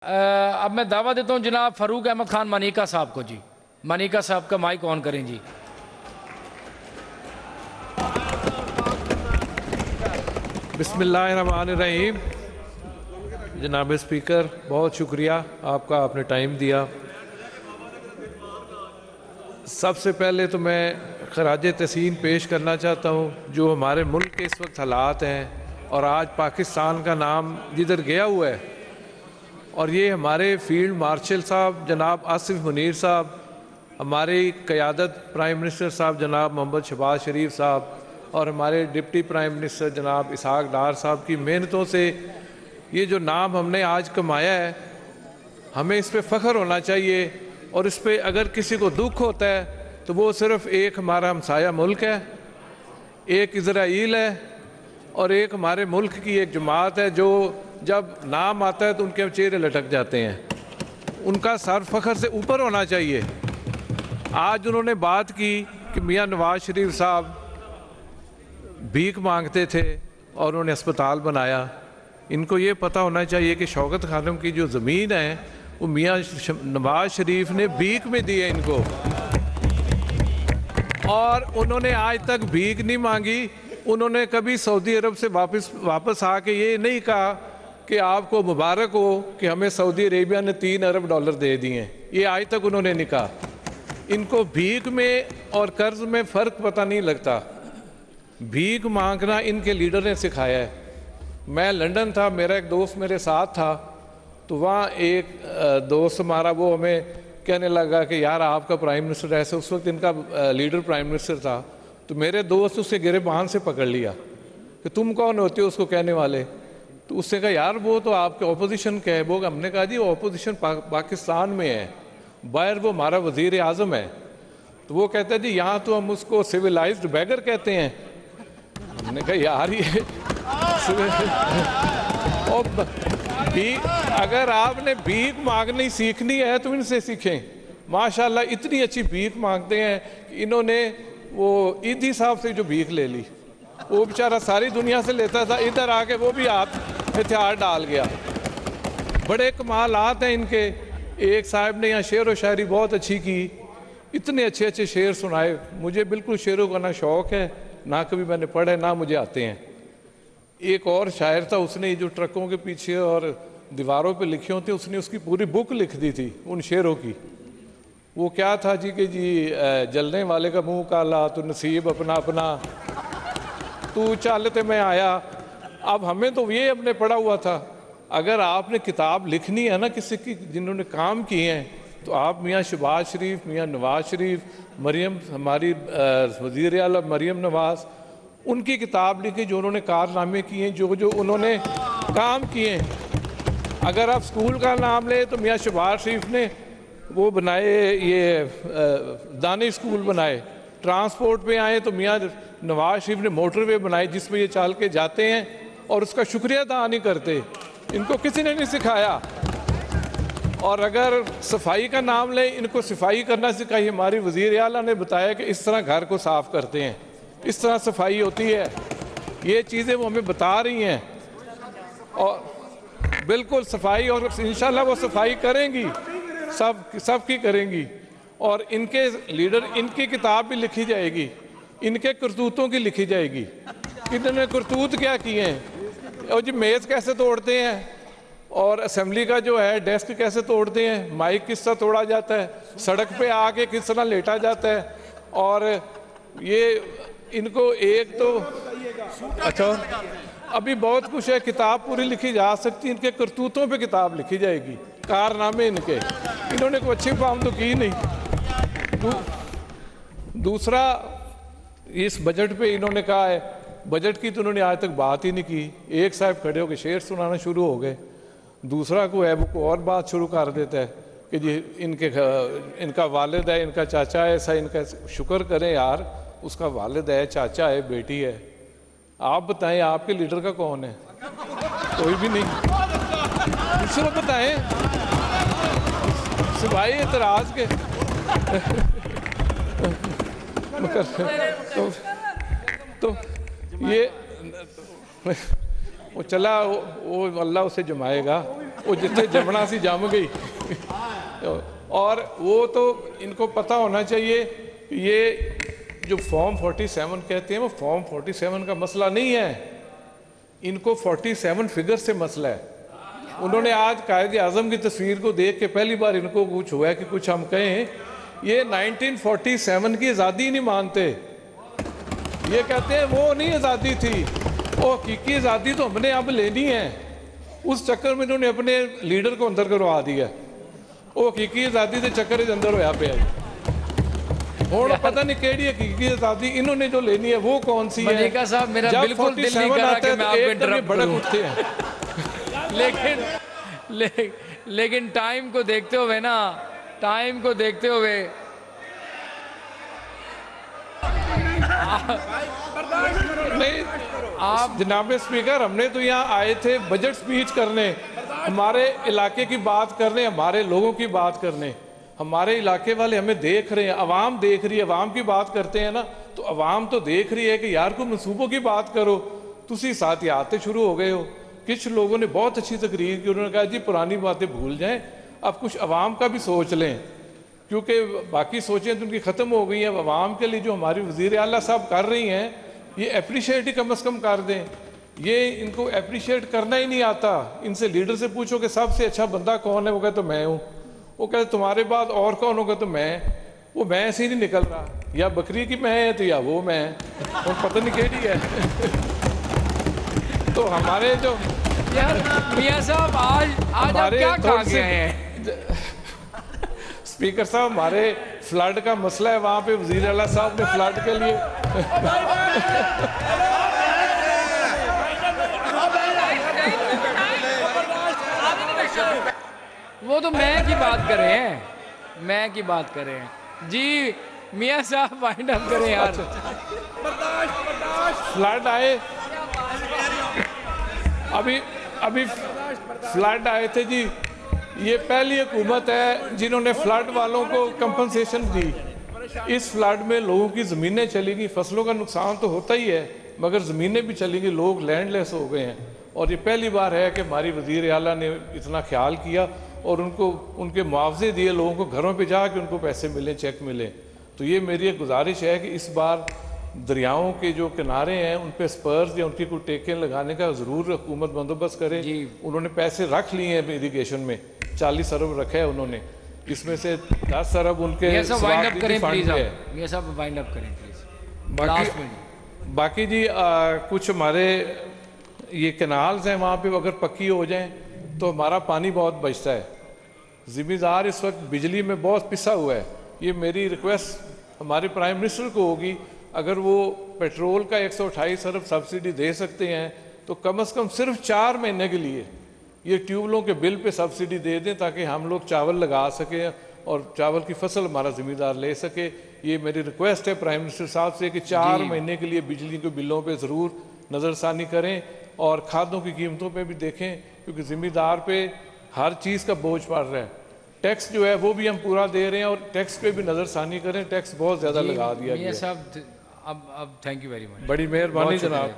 अब मैं दावा देता हूं जनाब फ़ारूक अहमद खान मनीका साहब को। जी मनीका साहब का माइक ऑन करें जी। बिस्मिल्लाहिर्रहमानिर्रहीम। जनाब स्पीकर, बहुत शुक्रिया आपका, आपने टाइम दिया। सबसे पहले तो मैं खराज तहसीन पेश करना चाहता हूँ जो हमारे मुल्क के इस वक्त हालात हैं और आज पाकिस्तान का नाम जिधर गया हुआ है, और ये हमारे फील्ड मार्शल साहब जनाब आसिफ मुनीर साहब, हमारी क़यादत प्राइम मिनिस्टर साहब जनाब मोहम्मद शहबाज शरीफ साहब और हमारे डिप्टी प्राइम मिनिस्टर जनाब इसहाक डार साहब की मेहनतों से ये जो नाम हमने आज कमाया है, हमें इस पे फ़ख्र होना चाहिए। और इस पे अगर किसी को दुख होता है तो वो सिर्फ़ एक हमारा हमसाया मुल्क है, एक इज़राइल है और एक हमारे मुल्क की एक जमात है जो जब नाम आता है तो उनके चेहरे लटक जाते हैं। उनका सर फ़ख्र से ऊपर होना चाहिए। आज उन्होंने बात की कि मियाँ नवाज शरीफ साहब भीख मांगते थे और उन्होंने अस्पताल बनाया। इनको ये पता होना चाहिए कि शौकत खानम की जो ज़मीन है वो मियाँ नवाज शरीफ ने भीख में दी है इनको, और उन्होंने आज तक भीख नहीं मांगी। उन्होंने कभी सऊदी अरब से वापस आके ये नहीं कहा कि आपको मुबारक हो कि हमें सऊदी अरेबिया ने $3 अरब दे दिए। ये आज तक उन्होंने नहीं कहा। इनको भीख में और कर्ज में फ़र्क पता नहीं लगता। भीख मांगना इनके लीडर ने सिखाया है। मैं लंदन था, मेरा एक दोस्त मेरे साथ था, तो वहाँ एक दोस्त हमारा वो हमें कहने लगा कि यार आपका प्राइम मिनिस्टर ऐसे, उस वक्त इनका लीडर प्राइम मिनिस्टर था, तो मेरे दोस्त उससे गिरेबान से पकड़ लिया कि तुम कौन होते हो उसको कहने वाले। तो उससे कहा यार वो तो आपके ऑपोजिशन का है। वो हमने कहा जी वो ऑपोजिशन पाकिस्तान में है, बाहर वो हमारा वज़ीर आज़म है। तो वो कहता है जी यहाँ तो हम उसको सिविलाइज्ड बैगर कहते हैं। हमने कहा यार ये अगर आपने भीख मांगनी सीखनी है तो इनसे सीखें। माशाल्लाह इतनी अच्छी भीख मांगते हैं कि इन्होंने वो ईदी साहब से जो भीख ले ली, वो बेचारा सारी दुनिया से लेता था, इधर आके वो भी हाथ हथियार डाल गया। बड़े कमालात हैं इनके। एक साहब ने यहाँ शेर व शायरी बहुत अच्छी की, इतने अच्छे अच्छे शेर सुनाए। मुझे बिल्कुल शेरों का ना शौक़ है, ना कभी मैंने पढ़े, ना मुझे आते हैं। एक और शायर था, उसने जो ट्रकों के पीछे और दीवारों पे लिखे होते, उसने उसकी पूरी बुक लिख दी थी उन शेरों की। वो क्या था जी कि जी जलने वाले का मुंह काला, तो नसीब अपना अपना, तू चालते मैं आया। अब हमें तो ये हमने पढ़ा हुआ था। अगर आपने किताब लिखनी है ना किसी की जिन्होंने काम किए हैं, तो आप मियाँ शहबाज शरीफ, मियाँ नवाज शरीफ, मरियम हमारी वज़ीर आला मरियम नवाज, उनकी किताब लिखी जो उन्होंने कारनामे किए हैं, जो जो उन्होंने काम किए हैं। अगर आप स्कूल का नाम लें तो मियाँ शहबाज शरीफ ने वो बनाए, ये दानिश स्कूल बनाए। ट्रांसपोर्ट पे आए तो मियाँ नवाज शरीफ ने मोटरवे बनाए जिसमें ये चल के जाते हैं और उसका शुक्रिया अदा नहीं करते। इनको किसी ने नहीं सिखाया। और अगर सफाई का नाम लें, इनको सफाई करना सिखाई। हमारी वज़ीर आला ने बताया कि इस तरह घर को साफ़ करते हैं, इस तरह सफाई होती है। ये चीज़ें वो हमें बता रही हैं और बिल्कुल सफाई, और इंशाल्लाह वो सफाई करेंगी, सब की करेंगी। और इनके लीडर, इनकी किताब भी लिखी जाएगी, इनके करतूतों की लिखी जाएगी। इन्होंने करतूत क्या किए हैं, और जी मेज़ कैसे तोड़ते हैं, और असेंबली का जो है डेस्क कैसे तोड़ते हैं, माइक किस तरह तोड़ा जाता है, सड़क पे आके किस तरह लेटा जाता है। और ये इनको एक तो अच्छा अभी बहुत कुछ है, किताब पूरी लिखी जा सकती है। इनके करतूतों पे किताब लिखी जाएगी, कारनामे इनके। इन्होंने कोई अच्छी काम तो की नहीं। दूसरा, इस बजट पे इन्होंने कहा है, बजट की तो उन्होंने आज तक बात ही नहीं की। एक साहब खड़े होकर शेर सुनाना शुरू हो गए, दूसरा को है वो और बात शुरू कर देता है कि जी इनका वालिद है, इनका चाचा है, ऐसा इनका शुक्र करें यार, उसका वालिद है, चाचा है, बेटी है। आप बताएं आपके लीडर का कौन है? कोई भी नहीं। दूसरा बताएं सिवाय एतराज के। तो ये वो चला, वो अल्लाह उसे जमाएगा, वो जितने जमना सी जम गई। और वो तो इनको पता होना चाहिए कि ये जो फॉर्म 47 कहते हैं वो फॉर्म 47 का मसला नहीं है, इनको 47 फिगर से मसला है। उन्होंने आज कायद आज़म की तस्वीर को देख के पहली बार इनको कुछ हुआ है कि कुछ हम कहें। ये 1947 की आज़ादी नहीं मानते, ये कहते हैं वो नहीं आज़ादी थी, वो हकीकी आज़ादी तो हमने अब लेनी है। उस चक्कर में इन्होंने अपने लीडर को अंदर करवा दिया, वो हकीकी आज़ादी के चक्कर के अंदर होया पे और पता नहीं केड़ी हकीकी आज़ादी इन्होंने जो लेनी है वो कौन सी है। मलिका साहब, मेरा जब बिल्कुल दिल नहीं कर रहा कि मैं आपको इंटरप्ट बड़क करूं, उठते हैं। लेकिन टाइम को देखते हुए ना, टाइम को देखते हुए नहीं आप जनाब स्पीकर, हमने तो यहाँ आए थे बजट स्पीच करने, हमारे इलाके की बात करने, हमारे लोगों की बात करने। हमारे इलाके वाले हमें देख रहे हैं, अवाम देख रही है, अवाम की बात करते हैं ना, तो अवाम तो देख रही है कि यार को मनसूबों की बात करो। तुसी साथ ही आते शुरू हो गए हो। कुछ लोगों ने बहुत अच्छी तकरीर की, उन्होंने कहा जी पुरानी बातें भूल जाएं, अब कुछ अवाम का भी सोच लें, क्योंकि बाकी सोचें तो उनकी ख़त्म हो गई हैं। अवाम के लिए जो हमारी वज़ीर आला साहब कर रही हैं, ये अप्रिशिएट ही कम अज़ कम कर दें। ये इनको अप्रिशिएट करना ही नहीं आता। इनसे लीडर से पूछो कि सबसे अच्छा बंदा कौन है, वो कहते तो मैं हूँ। वो कहते तुम्हारे बाद और कौन होगा, तो मैं। वो मैं ऐसे ही नहीं निकल रहा, या बकरी की मैं है तो या वो मैं है, और पता नहीं केड़ी है। तो हमारे जो यार मियां साहब आज आप क्या खा गए हैं? स्पीकर साहब, हमारे फ्लड का मसला है, वहाँ पे वज़ीर आला साहब ने फ्लड के लिए वो तो मैं की बात कर रहे हैं, मैं की बात कर रहे हैं जी। मियां साहब वाइंड अप करें यार। फ्लड आए, अभी फ्लड आए थे जी। ये पहली हुकूमत है जिन्होंने फ्लड वालों को कंपनसेशन दी। इस फ्लड में लोगों की ज़मीनें चली गई, फसलों का नुकसान तो होता ही है, मगर ज़मीनें भी चली गई, लोग लैंडलेस हो गए हैं। और ये पहली बार है कि हमारी वज़ीर आला ने इतना ख्याल किया और उनको उनके मुआवजे दिए, लोगों को घरों पे जाके उनको पैसे मिले, चेक मिले। तो ये मेरी एक गुजारिश है कि इस बार दरियाओं के जो किनारे हैं उन पे स्पर्स या उनकी कोई टेकें लगाने का ज़रूर हुकूमत बंदोबस्त करे। उन्होंने पैसे रख लिए हैं इरीगेशन में, 40 अरब रखा है उन्होंने, इसमें से 10 अरब उनके बाकी जी कुछ हमारे ये कैनाल्स हैं, वहाँ पे अगर पक्की हो जाएं तो हमारा पानी बहुत बचता है। ज़िम्मेदार इस वक्त बिजली में बहुत पिसा हुआ है। ये मेरी रिक्वेस्ट हमारे प्राइम मिनिस्टर को होगी, अगर वो पेट्रोल का 128 अरब सब्सिडी दे सकते हैं तो कम से कम सिर्फ 4 महीने के लिए ये ट्यूबलों के बिल पे सब्सिडी दे दें, ताकि हम लोग चावल लगा सकें और चावल की फसल हमारा ज़िम्मेदार ले सके। ये मेरी रिक्वेस्ट है प्राइम मिनिस्टर साहब से कि 4 महीने के लिए बिजली के बिलों पे ज़रूर नज़रसानी करें और खादों की कीमतों पे भी देखें, क्योंकि ज़िम्मेदार पे हर चीज़ का बोझ पड़ रहा है। टैक्स जो है वो भी हम पूरा दे रहे हैं और टैक्स पे भी नज़रसानी करें, टैक्स बहुत ज़्यादा लगा दिया गया। साहब अब थैंक यू वेरी मच, बड़ी मेहरबानी जनाब।